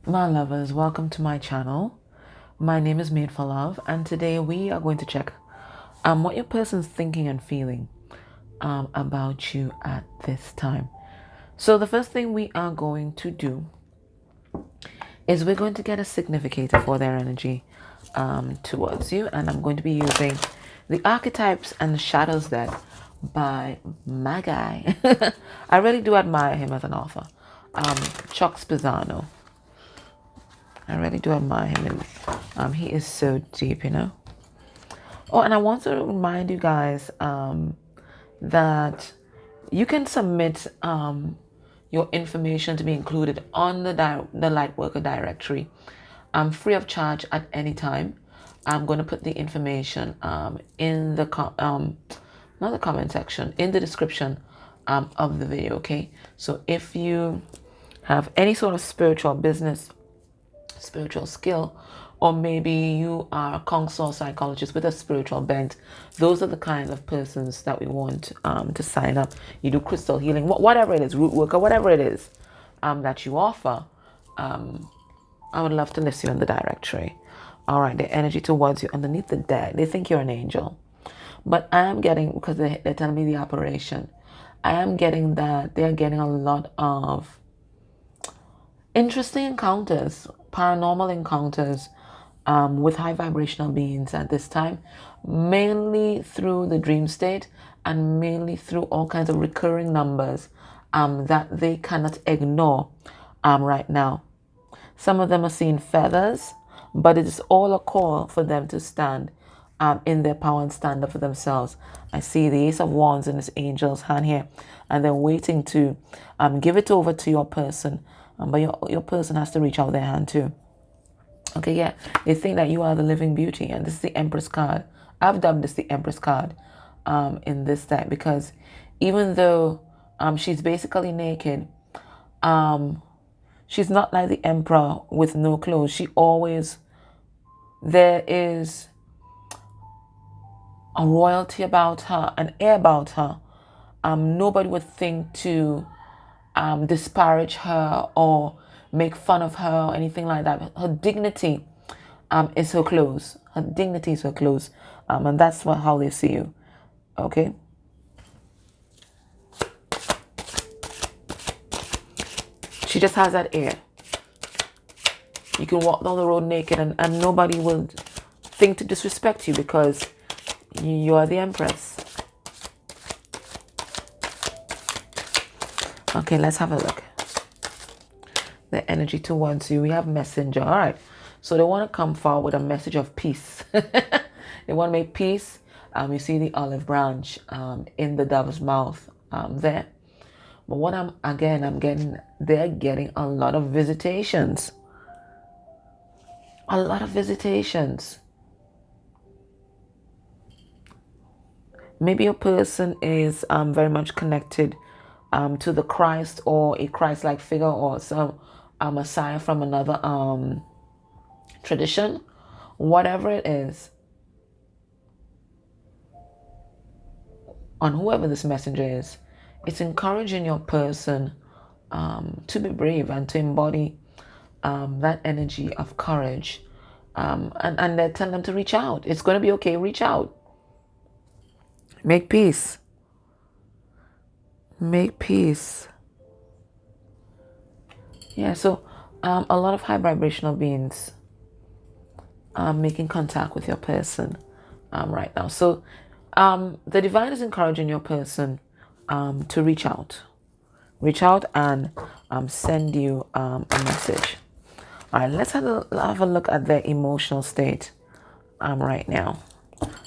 My lovers, welcome to my channel. My name is Made for Love, and today we are going to check what your person's thinking and feeling about you at this time. So the first thing we are going to do is we're going to get a significator for their energy towards you, and I'm going to be using the archetypes and the shadows deck by my guy. I really do admire him as an author, Chuck Spezzano. I really do admire him, and he is so deep, Oh, and I want to remind you guys that you can submit your information to be included on the Lightworker directory free of charge at any time. I'm going to put the information in the not the comment section, in the description of the video. Okay, so if you have any sort of spiritual business, spiritual skill, or maybe you are a counselor psychologist with a spiritual bent, those are the kind of persons that we want to sign up. You do crystal healing, whatever it is, root work, or whatever it is that you offer. I would love to list you in the directory. All right, the energy towards you underneath the deck, they think you're an angel, but I am getting, because they're telling me the operation, I am getting that they're getting a lot of interesting encounters, paranormal encounters with high vibrational beings at this time, mainly through the dream state and mainly through all kinds of recurring numbers that they cannot ignore right now. Some of them are seeing feathers, but it is all a call for them to stand in their power and stand up for themselves. I see the Ace of Wands in this angel's hand here, and they're waiting to give it over to your person. But your person has to reach out their hand too. Okay, yeah. They think that you are the living beauty, and this is the Empress card. I've dubbed this the Empress card in this deck because even though she's basically naked, she's not like the Emperor with no clothes. She always, there is a royalty about her, an air about her. Nobody would think to disparage her or make fun of her or anything like that. Her dignity is her clothes. Her dignity is her clothes. And that's how they see you. Okay? She just has that air. You can walk down the road naked and nobody will think to disrespect you because you are the Empress. Okay, let's have a look. The energy towards you. We have messenger. All right. So they want to come forward with a message of peace. They want to make peace. You see the olive branch in the dove's mouth there. But what they're getting a lot of visitations. A lot of visitations. Maybe your person is very much connected to the Christ or a Christ-like figure or some Messiah from another tradition. Whatever it is, on whoever this messenger is, it's encouraging your person to be brave and to embody that energy of courage. And they're telling them to reach out. It's going to be okay. Reach out. Make peace. Make peace. Yeah, so a lot of high vibrational beings making contact with your person right now. So the divine is encouraging your person to reach out. Reach out and send you a message. All right, let's have a look at their emotional state right now.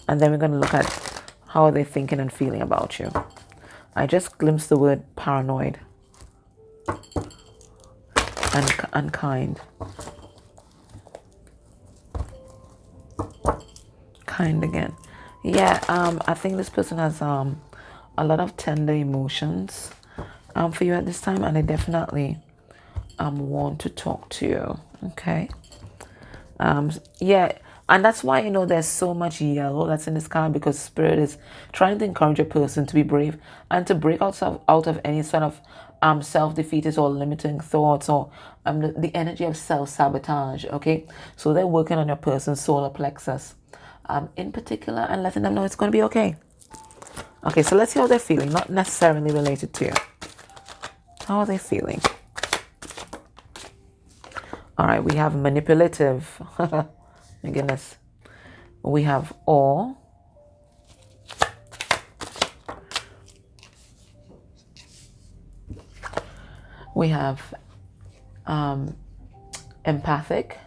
And then we're going to look at how are they thinking and feeling about you. I just glimpsed the word paranoid and unkind. Kind again. Yeah, I think this person has a lot of tender emotions for you at this time, and they definitely want to talk to you. Okay. Yeah, and that's why there's so much yellow that's in this card, because spirit is trying to encourage a person to be brave and to break out of any sort of self-defeatist or limiting thoughts, or the energy of self-sabotage. Okay, so they're working on your person's solar plexus in particular, and letting them know it's going to be okay. Okay, so let's see how they're feeling, not necessarily related to you. How are they feeling? All right, we have manipulative. My goodness. We have awe. We have empathic.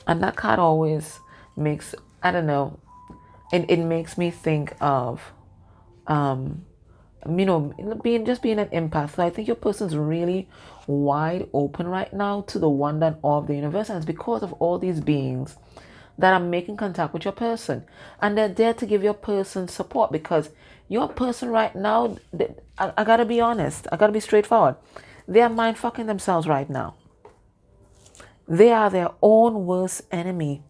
And that card always makes, I don't know, it makes me think of, being an empath. So I think your person's really wide open right now to the wonder and awe of the universe. And it's because of all these beings that are making contact with your person. And they're there to give your person support, because your person right now, I gotta be honest, I gotta be straightforward. They are mind fucking themselves right now. They are their own worst enemy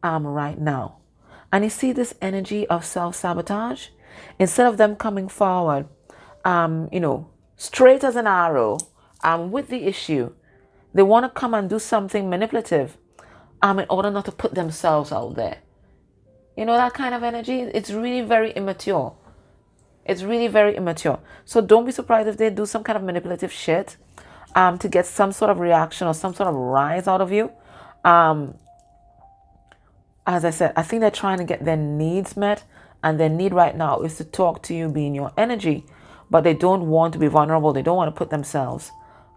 right now. And you see this energy of self-sabotage? Instead of them coming forward, straight as an arrow with the issue, they want to come and do something manipulative in order not to put themselves out there. You know, that kind of energy, it's really very immature. It's really very immature. So don't be surprised if they do some kind of manipulative shit to get some sort of reaction or some sort of rise out of you. As I said, I think they're trying to get their needs met, and their need right now is to talk to you, be in your energy, but they don't want to be vulnerable. They don't want to put themselves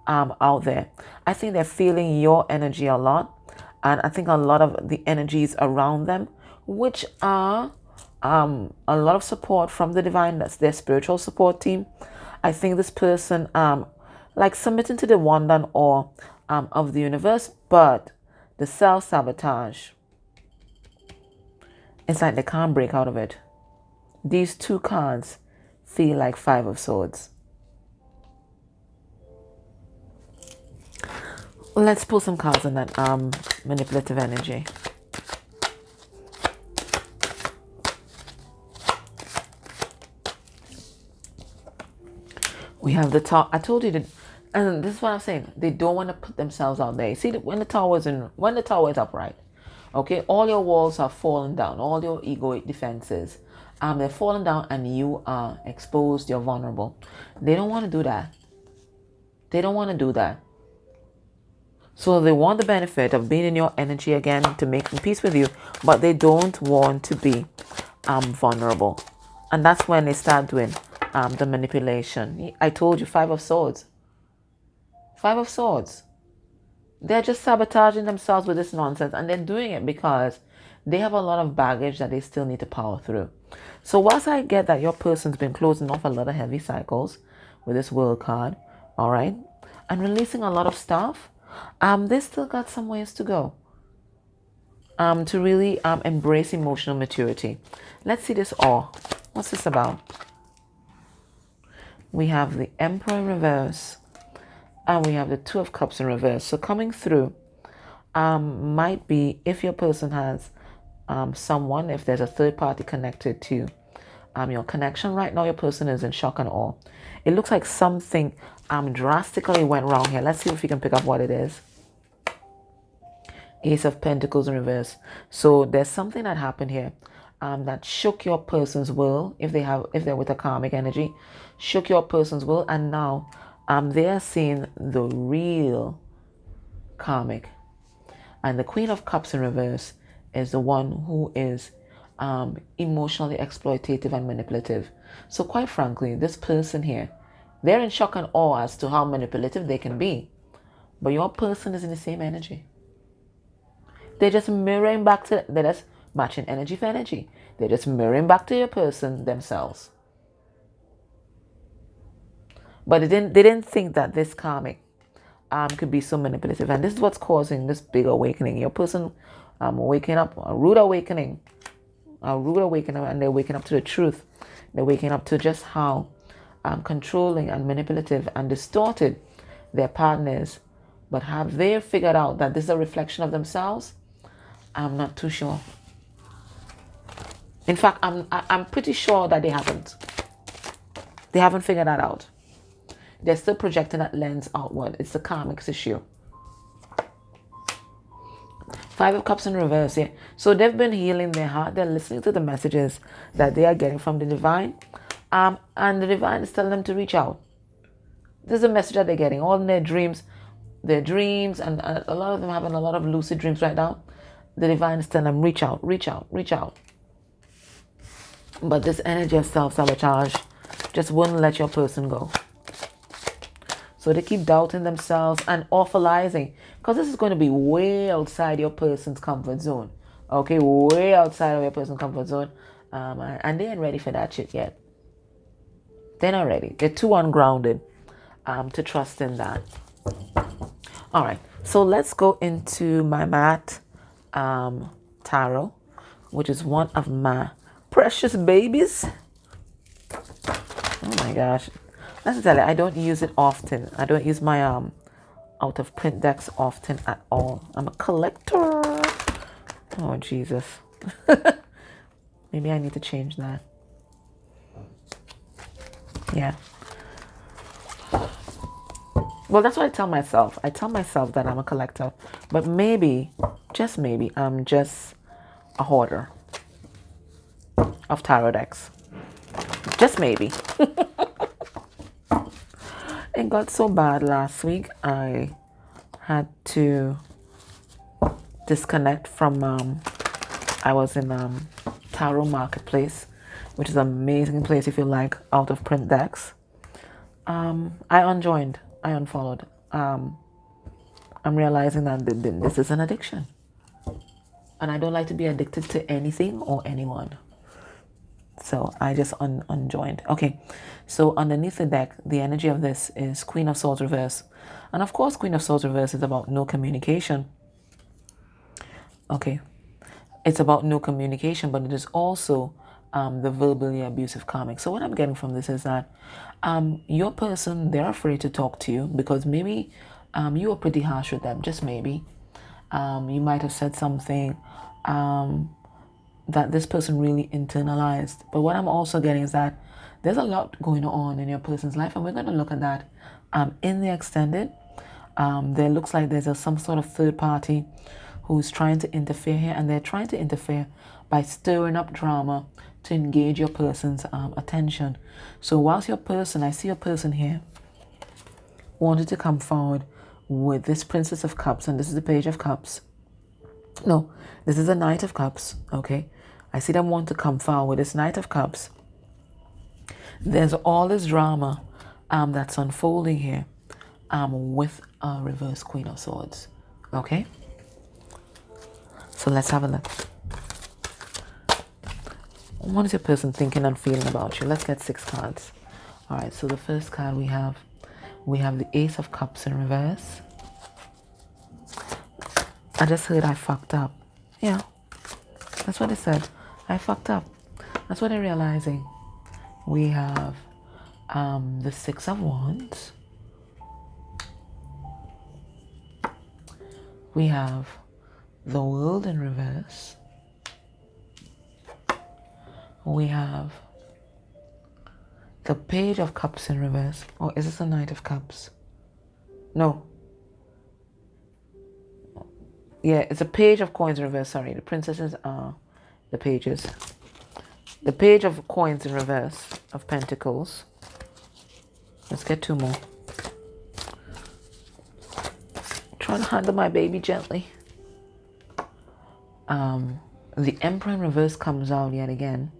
out there. I think they're feeling your energy a lot, and I think a lot of the energies around them, which are a lot of support from the divine. That's their spiritual support team. I think this person like submitting to the wonder and awe of the universe, but the self-sabotage, it's like they can't break out of it. These two cards feel like Five of Swords. Let's pull some cards on that manipulative energy. We have the Tower. I told you that, and this is what I'm saying. They don't want to put themselves out there. See, when the tower is upright, okay, all your walls are falling down, all your egoic defenses, they're falling down, and you are exposed. You're vulnerable. They don't want to do that. They don't want to do that. So they want the benefit of being in your energy again, to make peace with you, but they don't want to be vulnerable. And that's when they start doing the manipulation. I told you, Five of Swords. Five of Swords. They're just sabotaging themselves with this nonsense, and they're doing it because they have a lot of baggage that they still need to power through. So whilst I get that your person's been closing off a lot of heavy cycles with this World card, all right, and releasing a lot of stuff, they still got some ways to go to really embrace emotional maturity. Let's see this awe. What's this about? We have the Emperor in reverse, and we have the Two of Cups in reverse. So coming through might be if your person has someone, if there's a third party connected to your connection. Right now your person is in shock and awe. It looks like something drastically went wrong here. Let's see if we can pick up what it is. Ace of Pentacles in reverse. So there's something that happened here that shook your person's will. If they're with a karmic energy, shook your person's will, and now they're seeing the real karmic. And the Queen of Cups in reverse is the one who is emotionally exploitative and manipulative. So quite frankly, this person here, they're in shock and awe as to how manipulative they can be. But your person is in the same energy. They're just mirroring back to, they're just matching energy for energy. They're just mirroring back to your person themselves. But they didn't think that this karmic could be so manipulative. And this is what's causing this big awakening. Your person waking up, a rude awakening, and they're waking up to the truth. They're waking up to just how controlling and manipulative and distorted their partners. But have they figured out that this is a reflection of themselves? I'm not too sure. In fact, I'm pretty sure that they haven't. They haven't figured that out. They're still projecting that lens outward. It's the karmics issue. Five of Cups in reverse, yeah. So they've been healing their heart. They're listening to the messages that they are getting from the divine. And the divine is telling them to reach out. This is a message that they're getting. All in their dreams, and a lot of them having a lot of lucid dreams right now. The divine is telling them, reach out, reach out, reach out. But this energy of self-sabotage just wouldn't let your person go. So they keep doubting themselves and awfulizing, because this is going to be way outside your person's comfort zone. Okay, way outside of your person's comfort zone. And they ain't ready for that shit yet. They're not ready. They're too ungrounded to trust in that. All right, so let's go into my mat tarot, which is one of my precious babies. Oh my gosh. Let's tell you, I don't use it often. I don't use my out of print decks often at all. I'm a collector. Oh Jesus. Maybe I need to change that. Yeah. Well, that's what I tell myself. I tell myself that I'm a collector. But maybe, just maybe, I'm just a hoarder of tarot decks. Just maybe. It got so bad last week, I had to disconnect from, I was in Tarot Marketplace, which is an amazing place if you like out of print decks. I unjoined, I unfollowed. I'm realizing that this is an addiction. And I don't like to be addicted to anything or anyone. So I just unjoined. Okay, so underneath the deck, the energy of this is Queen of Swords reverse. And of course, Queen of Swords reverse is about no communication. Okay, it's about no communication, but it is also the verbally abusive karmic. So what I'm getting from this is that your person, they're afraid to talk to you because maybe you were pretty harsh with them, just maybe. You might have said something that this person really internalized. But what I'm also getting is that there's a lot going on in your person's life, and we're going to look at that in the extended. There looks like there's some sort of third party who's trying to interfere here, and they're trying to interfere by stirring up drama to engage your person's attention. So whilst your person, I see your person here, wanted to come forward with this Princess of Cups, and this is the Page of Cups. No, this is a Knight of Cups, okay? I see them want to come forward with this Knight of Cups. There's all this drama that's unfolding here with a reverse Queen of Swords, okay? So let's have a look. What is your person thinking and feeling about you? Let's get 6 cards. All right, so the first card we have the Ace of Cups in reverse. I just heard I fucked up. Yeah, that's what it said. I fucked up. That's what I'm realizing. We have the 6 of Wands. We have the World in reverse. We have the Page of Cups in reverse. Or is this the Knight of Cups? No. Yeah, it's a Page of Coins in reverse. Sorry, the princesses are the pages. The Page of Coins in reverse, of Pentacles. Let's get 2 more. Trying to handle my baby gently. The Emperor in reverse comes out yet again.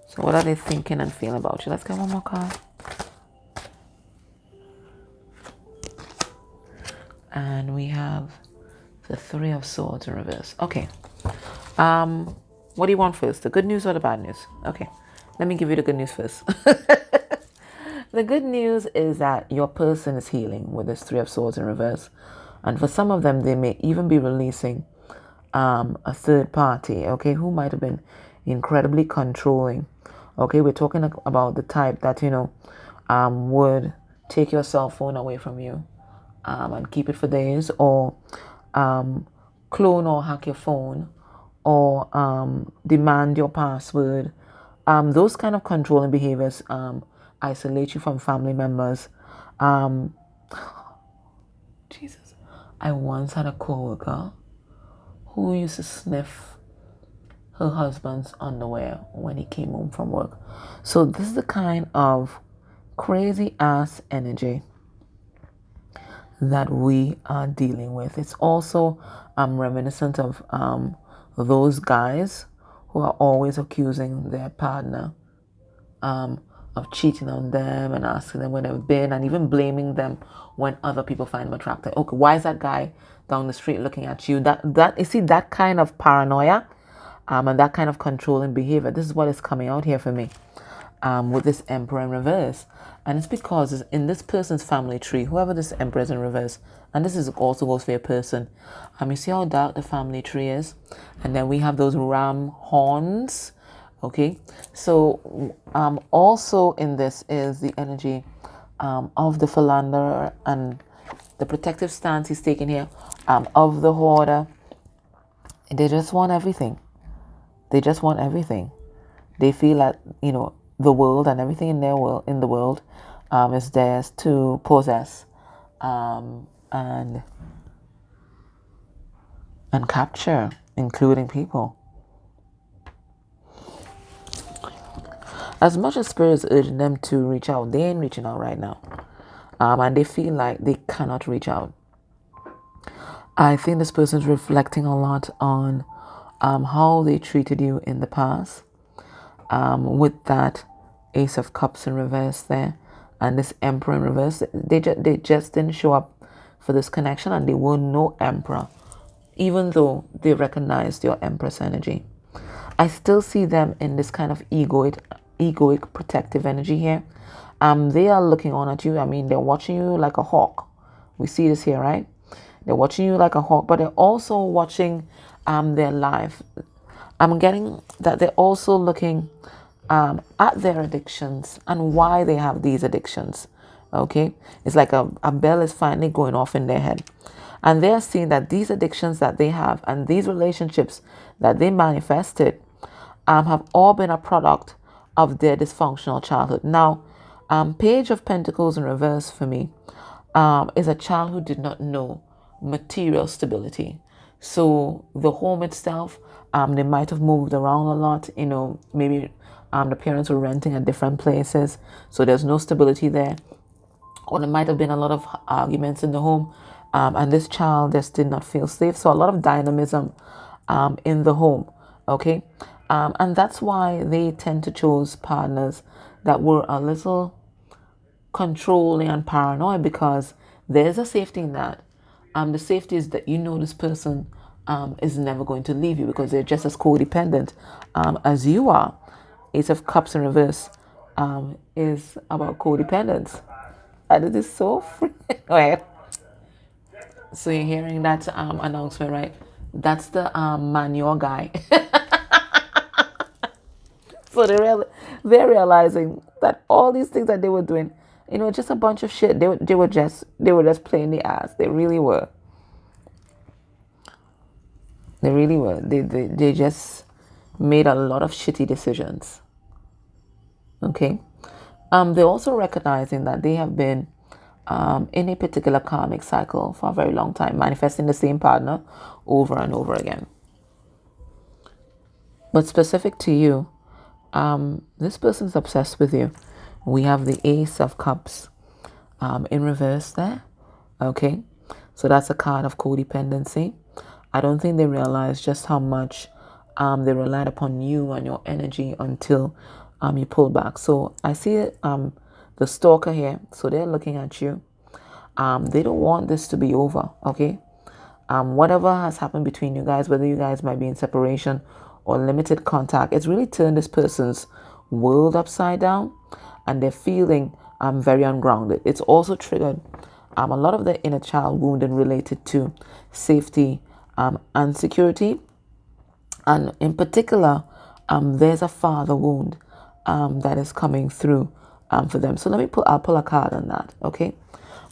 So what are they thinking and feeling about you? Let's get 1 more card. And we have the 3 of Swords in reverse. Okay. What do you want first? The good news or the bad news? Okay. Let me give you the good news first. The good news is that your person is healing with this 3 of Swords in reverse. And for some of them, they may even be releasing a third party, okay, who might have been incredibly controlling. Okay, we're talking about the type that, you know, would take your cell phone away from you and keep it for days, or clone or hack your phone, or demand your password. Those kind of controlling behaviors isolate you from family members. Um, Jesus, I once had a coworker who used to sniff her husband's underwear when he came home from work. So this is the kind of crazy ass energy that we are dealing with. It's also reminiscent of those guys who are always accusing their partner of cheating on them and asking them where they've been, and even blaming them when other people find them attractive. Okay, why is that guy down the street looking at you? That you see, that kind of paranoia and that kind of controlling behavior. This is what is coming out here for me with this Emperor in reverse. And it's because it's in this person's family tree, whoever this Emperor is in reverse, and this is also goes for your person. You see how dark the family tree is? And then we have those ram horns. Okay, so also in this is the energy of the philanderer and the protective stance he's taking here, of the hoarder. They just want everything. They just want everything. They feel that, the world and everything in their world, in the world, is theirs to possess, and capture, including people. As much as spirit is urging them to reach out, they ain't reaching out right now, and they feel like they cannot reach out. I think this person's reflecting a lot on how they treated you in the past, with that Ace of Cups in reverse there, and this Emperor in reverse. They just didn't show up for this connection, and they were no Emperor, even though they recognized your Empress energy. I still see them in this kind of egoic protective energy here. They are looking on at you. I mean, they're watching you like a hawk. We see this here, right? They're watching you like a hawk, but they're also watching their life. I'm getting that they're also looking at their addictions and why they have these addictions. Okay, it's like a bell is finally going off in their head, and they're seeing that these addictions that they have and these relationships that they manifested have all been a product of their dysfunctional childhood. Now, Page of Pentacles in reverse for me is a child who did not know material stability. So the home itself, they might have moved around a lot. Maybe the parents were renting at different places, so there's no stability there. Or there might have been a lot of arguments in the home, and this child just did not feel safe. So a lot of dynamism in the home. Okay, and that's why they tend to choose partners that were a little controlling and paranoid, because there's a safety in that. The safety is that this person is never going to leave you, because they're just as codependent as you are. Ace of Cups in reverse is about codependence. And it is so free. Right. So you're hearing that announcement, right? That's the manure guy. So they're realizing that all these things that they were doing, just a bunch of shit. They were just playing the ass. They really were. They really were. They just made a lot of shitty decisions. Okay. They're also recognizing that they have been in a particular karmic cycle for a very long time, manifesting the same partner over and over again. But specific to you, this person's obsessed with you. We have the Ace of Cups in reverse there. Okay, so that's a card of codependency. I don't think they realize just how much they relied upon you and your energy until you pull back. So I see the stalker here. So they're looking at you. They don't want this to be over. Okay, whatever has happened between you guys, whether you guys might be in separation or limited contact, it's really turned this person's world upside down, and they're feeling very ungrounded. It's also triggered a lot of their inner child wounding related to safety and security. And in particular, there's a father wound that is coming through for them. So I'll pull a card on that, okay?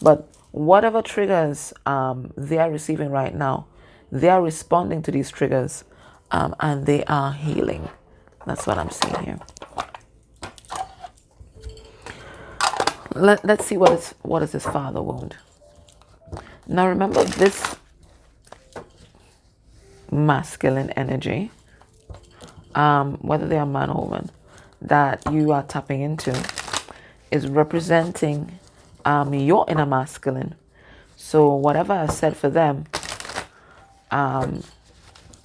But whatever triggers they are receiving right now, they are responding to these triggers, and they are healing. That's what I'm seeing here. Let's see what is this father wound. Now remember, this masculine energy, whether they are man or woman, that you are tapping into, is representing your inner masculine. So whatever I said for them,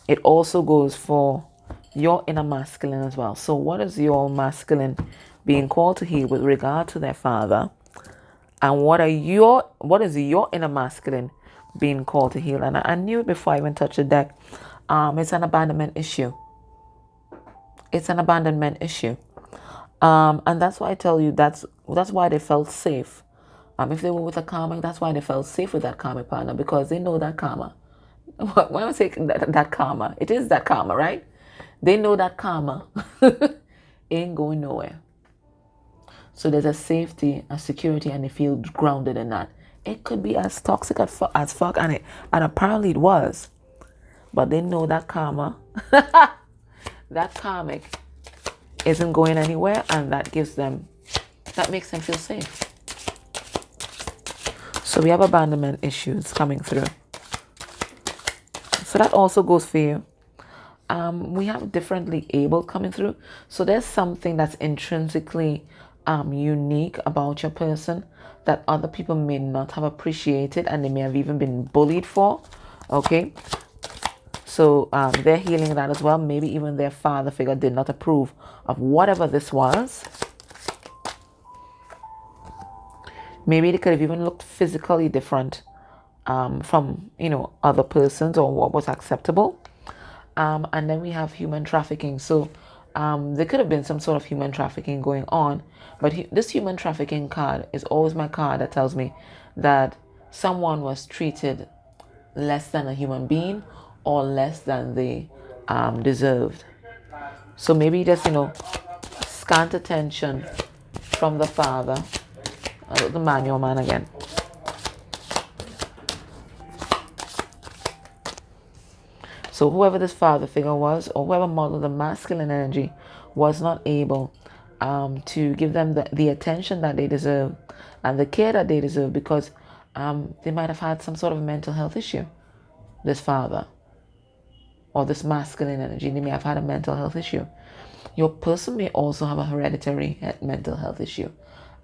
it also goes for your inner masculine as well. So what is your masculine being called to heal with regard to their father? And what is your inner masculine being called to heal? And I knew it before I even touched the deck. It's an abandonment issue. It's an abandonment issue. And that's why I tell you that's why they felt safe. If they were with a karmic, that's why they felt safe with that karmic partner, because they know that karma. When I say that karma, it is that karma, right? They know that karma ain't going nowhere. So there's a safety, a security, and they feel grounded in that. It could be as toxic as fuck, and apparently it was. But they know that karma, that karmic isn't going anywhere, and that makes them feel safe. So we have abandonment issues coming through. So that also goes for you. We have differently able coming through. So there's something that's intrinsically unique about your person that other people may not have appreciated, and they may have even been bullied for. Okay. So they're healing that as well. Maybe even their father figure did not approve of whatever this was. Maybe they could have even looked physically different from, other persons, or what was acceptable. And then we have human trafficking. So there could have been some sort of human trafficking going on. But this human trafficking card is always my card that tells me that someone was treated less than a human being, or less than they deserved. So maybe just, scant attention from the father, the man, your man again. So whoever this father figure was, or whoever modeled the masculine energy, was not able to give them the attention that they deserve and the care that they deserve, because they might have had some sort of mental health issue. This father, or this masculine energy, they may have had a mental health issue. Your person may also have a hereditary mental health issue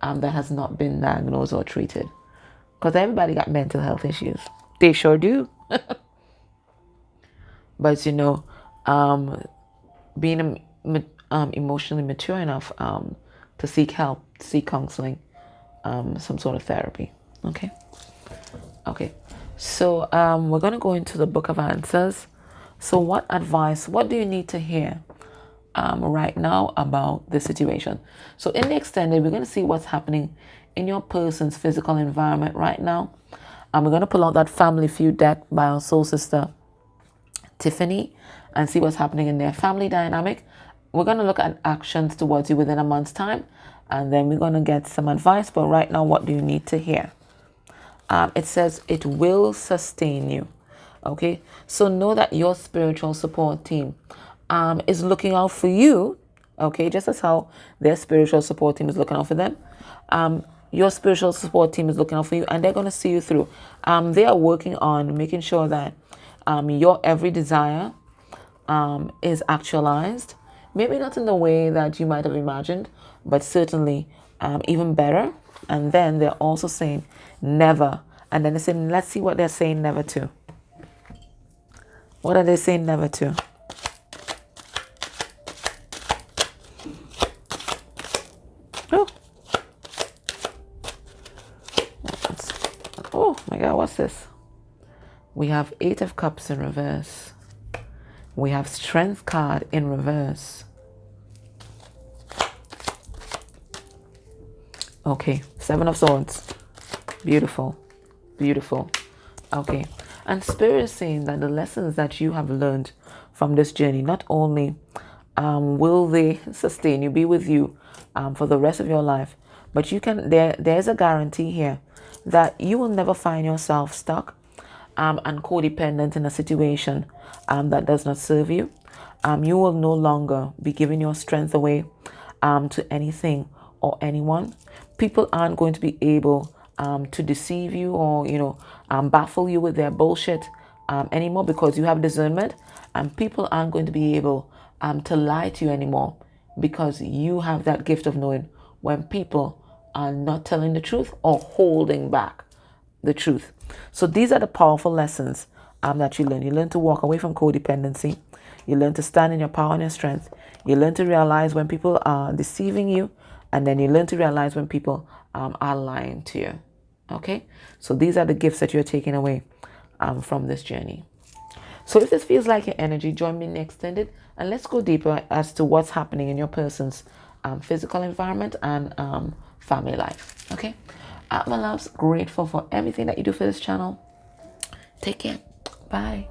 that has not been diagnosed or treated. Because everybody got mental health issues. They sure do. But, being emotionally mature enough to seek help, seek counseling, some sort of therapy. Okay? Okay. So we're going to go into the Book of Answers. So what do you need to hear right now about the situation? So in the extended, we're going to see what's happening in your person's physical environment right now. And we're going to pull out that Family Feud deck by our soul sister, Tiffany, and see what's happening in their family dynamic. We're going to look at actions towards you within a month's time. And then we're going to get some advice. But right now, what do you need to hear? It says it will sustain you. Okay, so know that your spiritual support team is looking out for you. Okay, just as how their spiritual support team is looking out for them. Your spiritual support team is looking out for you, and they're going to see you through. They are working on making sure that your every desire is actualized. Maybe not in the way that you might have imagined, but certainly even better. And then they're also saying never. And then they're saying, let's see what they're saying never to. What are they saying never to? Oh my God, what's this? We have 8 of Cups in reverse. We have Strength card in reverse. Okay, 7 of Swords. Beautiful. Beautiful. Okay. And Spirit is saying that the lessons that you have learned from this journey, not only will they sustain you, be with you for the rest of your life, But you can, there's a guarantee here that you will never find yourself stuck and codependent in a situation that does not serve you. You will no longer be giving your strength away to anything or anyone. People aren't going to be able to deceive you or, baffle you with their bullshit anymore, because you have discernment, and people aren't going to be able to lie to you anymore, because you have that gift of knowing when people are not telling the truth or holding back the truth. So these are the powerful lessons that you learn. You learn to walk away from codependency. You learn to stand in your power and your strength. You learn to realize when people are deceiving you, and then you learn to realize when people are lying to you. Okay? So these are the gifts that you're taking away from this journey. So if this feels like your energy, join me in the extended, and let's go deeper as to what's happening in your person's physical environment and family life. Okay? My loves, grateful for everything that you do for this channel. Take care. Bye.